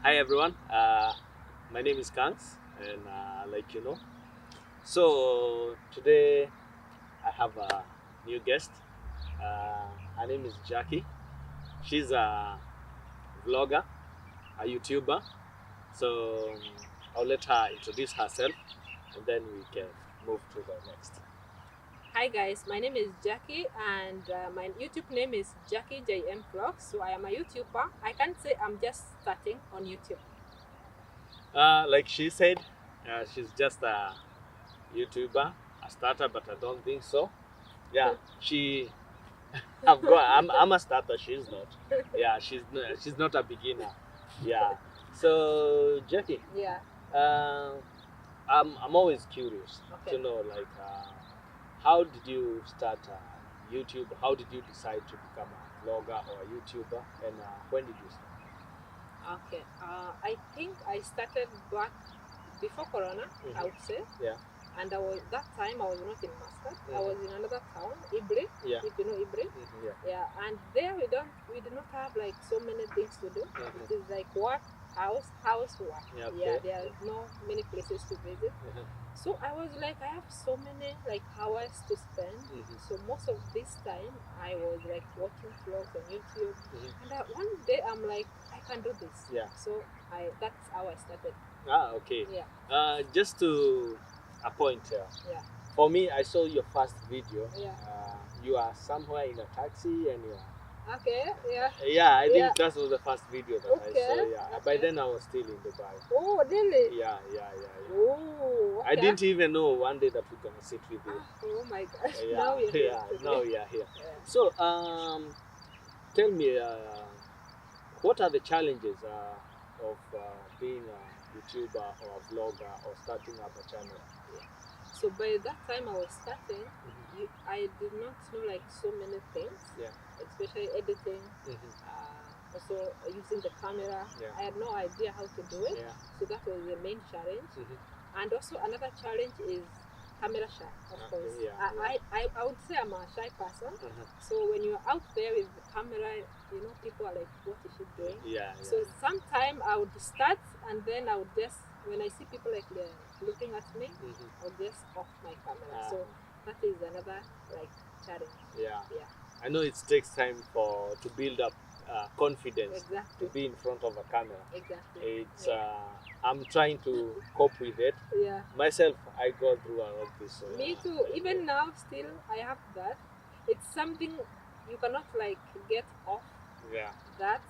Hi everyone, my name is Kangs, and like you know, so today I have a new guest. Her name is Jackie. She's a vlogger, a YouTuber. So I'll let her introduce herself, and then we can move to the next. Hi guys, my name is Jackie and my YouTube name is Jackie JM Vlogs. So I am a YouTuber. I can't say I'm just starting on YouTube. Like she said, she's just a YouTuber, a starter, but I don't think so. Yeah, she I'm a starter. She's not. Yeah, she's not a beginner. Yeah. So Jackie, Yeah. uh, I'm always curious Okay. to know how did you start YouTube? How did you decide to become a vlogger or a YouTuber? And when did you start? Okay. I think I started back before Corona, I would say. Yeah. And that time I was not in Muscat. I Mhm. was in another town, Ibre. Yeah. If you know Ibre. Yeah. Yeah. And there we did not have like so many things to do. Mhm. It is like work, house, work. Yeah. Okay. Yeah. There are no many places to visit. So I was like, I have so many like hours to spend. So most of this time I was like watching vlogs on YouTube. And one day I'm like, I can do this. Yeah. So that's how I started. Okay. Yeah. Just to a point here. Yeah. For me, I saw your first video. Yeah. You are somewhere in a taxi and you are. Okay. Yeah. Yeah, I think Yeah. that was the first video that I saw. Okay. Yeah. By then I was still in Dubai. Oh, really? Yeah. Oh. I Okay. didn't even know one day that we're gonna sit with you. Oh my gosh. Yeah, Now you're here. yeah. Today. Now we are here. Yeah. So, tell me, what are the challenges of being a YouTuber or a vlogger or starting up a channel? So by that time I was starting, I did not know like so many things. Yeah. Especially editing. Also using the camera. Yeah. I had no idea how to do it. Yeah. So that was the main challenge. And also another challenge is camera shy, of course. Yeah. I would say I'm a shy person. So when you're out there with the camera, people are like, what is she doing? Yeah. So sometime I would start and then I would just, when I see people like they're looking at me, I would just off my camera. So that is another like challenge. Yeah. Yeah. I know it takes time to build up confidence Exactly. to be in front of a camera. Exactly. It's I'm trying to cope with it. Yeah. Myself, I go through a lot of this. So, Me too. Even now, still, I have that. It's something you cannot like get off. Yeah. That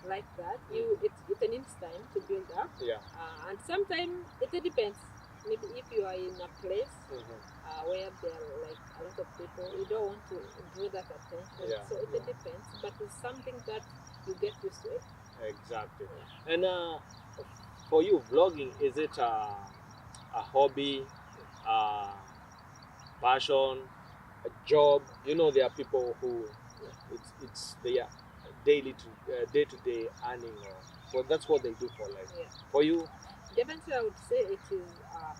like that. It needs time to build up. Yeah. And sometimes it depends. Maybe if you are in a place where there are like a lot of people, you don't want to draw that attention. Yeah. So it depends, but it's something that you get used to it. Exactly. Yeah. And for you, vlogging, is it a hobby, a passion, a job? You know, there are people who it's their day to day earning, or well, that's what they do for life. Yeah. For you, Definitely, I would say it is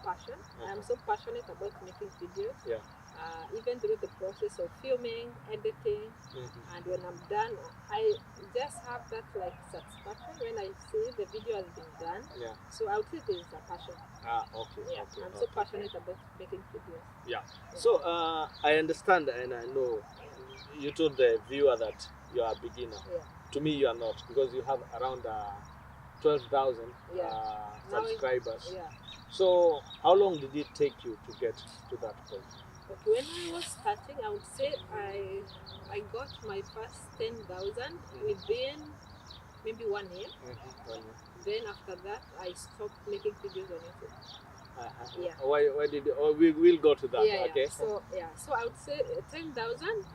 passion. I'm so passionate about making videos. yeah. Even through the process of filming, editing, and when I'm done, I just have that like satisfaction when I see the video has been done. Yeah. So I would say it is a passion. Okay. Yeah, Okay. I'm so passionate about making videos. Yeah. So I understand and I know you told the viewer that you are a beginner. Yeah. To me, you are not, because you have around 12,000 subscribers. Yeah. So how long did it take you to get to that point? Okay, when I was starting, I would say I got my first 10,000 within maybe 1 year. 1 year. Then after that, I stopped making videos on YouTube. Yeah. Why did you, we will go to that. Yeah. Okay. So I would say 10,000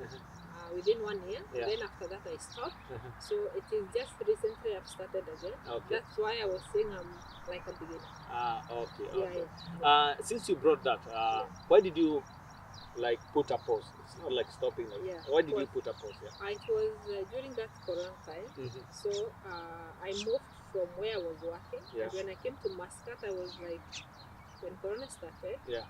within 1 year. Yeah. Then after that, I stopped. So it is just recently I've started again. Okay. That's why I was saying I'm like a beginner. Okay. Yeah. Since you brought that, why did you like put a pause? It's not like stopping. Why did you put a pause? Yeah. It was during that Corona time. So I moved from where I was working. Yeah. And when I came to Muscat, I was like, when Corona started, Yeah.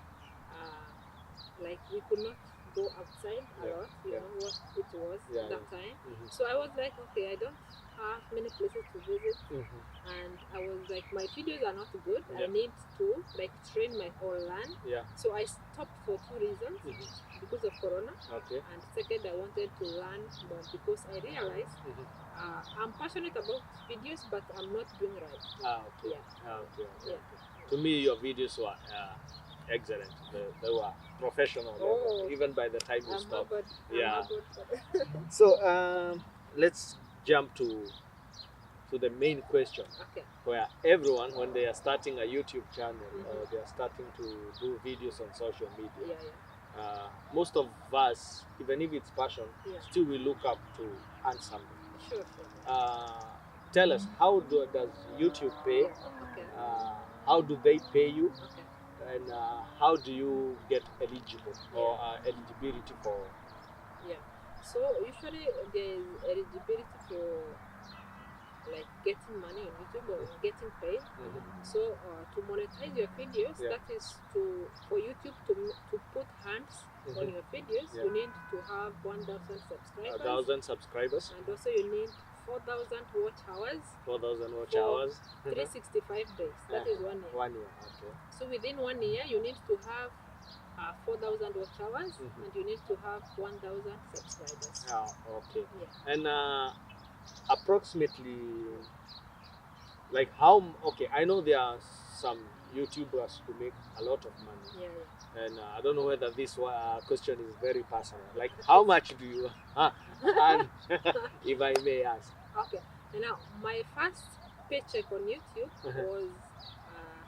like we could not go outside a Yeah, lot. You yeah. know what it was Yeah, that yeah. time. Mhm. So I was like, okay, I don't have many places to visit, Mhm. and I was like, my videos are not good. I Yeah, need to like train my or learn. yeah. So I stopped for two reasons: Mhm. because of Corona, Okay. and second, I wanted to learn more because I realized Mhm. I'm passionate about videos, but I'm not doing right. Ah, okay. Yeah, Ah, okay, okay, yeah. okay. To me, your videos were excellent. They were professional level, Oh, even by the time you I'm stop. humbled. I'm Yeah. humbled for So let's jump to the main question, Okay. where everyone, when they are starting a YouTube channel or Mhm. they are starting to do videos on social media, Yeah, yeah, most of us, even if it's passion, yeah. still we look up to earn something. Sure, sure. Uh, Tell us, does YouTube pay? Okay, How do they pay you? okay. And how do you get eligible or Yeah, eligibility for? yeah. So usually there is eligibility for like getting money on YouTube or getting paid. Mhm. So to monetize your videos, Yeah. that is to for YouTube to put hands on Mhm. your videos, Yeah. you need to have 1,000 A subscribers, thousand subscribers, and also you need 4,000 watch hours 4,000 watch for hours. 365 days. That is 1 year. 1 year. Okay. So within 1 year, you need to have 4,000 watch hours, Mhm. and you need to have 1,000 subscribers. Ah, okay. Yeah, And approximately, like how? Okay, I know there are some YouTubers who make a lot of money, yeah, yeah. and I don't know whether this question is very personal. Like, how much do you earn, if I may ask? Okay. And now, my first paycheck on YouTube Mhm. was uh,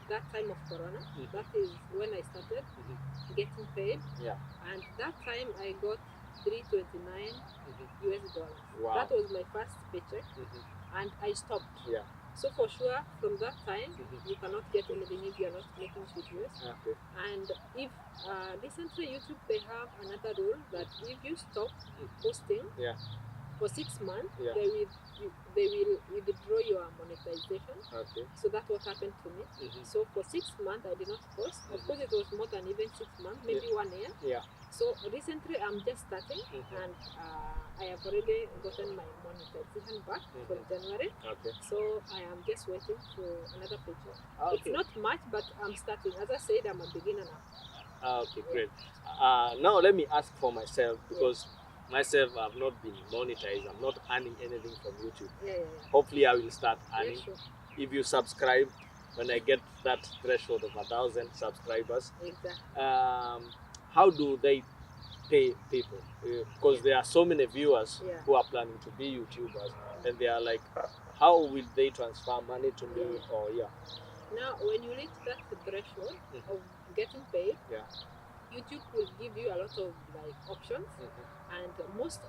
that time of Corona. Mhm. That is when I started Mhm. getting paid, Yeah. and that time I got 329 Mhm. US dollars. Wow. That was my first paycheck, Mhm. and I stopped. Yeah. So for sure, from that time, Mhm. you cannot get anything if you are not making videos. Okay. And if recently YouTube they have another rule that if you stop Mhm. posting Yeah. for 6 months, Yeah. they will withdraw your monetization. Okay. So that's what happened to me. Mhm. So for 6 months I did not post. Of course, it was more than even 6 months, maybe Yeah. 1 year. Yeah. So recently I'm just starting, Mhm. and I have already gotten my monetization back for Mhm. January. Okay. So I am just waiting for another paycheck. It's Okay. not much, but I'm starting. As I said, I'm a beginner now. Okay, Yeah, great. Now let me ask for myself, yeah, because myself I've not been monetized. I'm not earning anything from YouTube. yeah, yeah, yeah. Hopefully, I will start Yeah, earning. sure. If you subscribe, when I get that threshold of 1,000 subscribers, Exactly. how do they pay people? Because Yeah, there are so many viewers yeah, who are planning to be YouTubers, and they are like, how will they transfer money to yeah, me? yeah. Or yeah. Now, when you reach that threshold Mhm. of getting paid, Yeah. YouTube will give you a lot of like options, Mhm. and most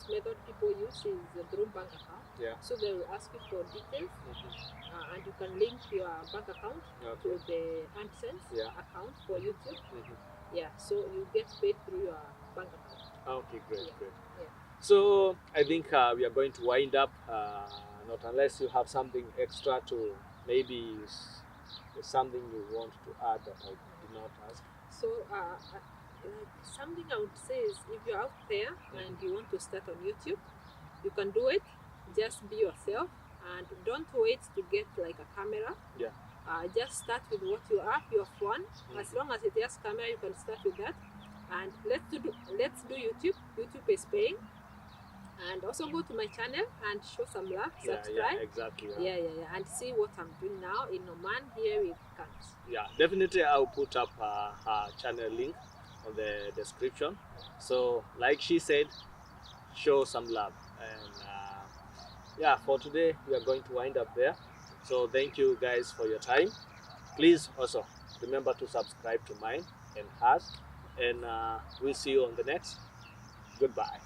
method people use is through bank account. Yeah. So they will ask you for details, Mhm. and you can link your bank account Okay. to the AdSense Yeah. account for YouTube. Mhm. Yeah, so you get paid through your bank account. Okay, great, Yeah, great. yeah. So I think we are going to wind up, not unless you have something extra to, maybe something you want to add that I did not ask. So, like something I would say is if you're out there and Mhm. you want to start on YouTube, you can do it. Just be yourself and don't wait to get like a camera. Yeah. Just start with what you have, your phone. As Mhm. long as it has camera, you can start with that. And let's do YouTube. YouTube is paying. And also go to my channel and show some love, Yeah, yeah, subscribe. exactly. Yeah. Yeah, yeah, yeah. And see what I'm doing now in Oman here with Kangs. Yeah, definitely I'll put up her channel link on the description. So, like she said, show some love. And yeah, for today, we are going to wind up there. So, thank you guys for your time. Please also remember to subscribe to mine and hers. And we'll see you on the next. Goodbye.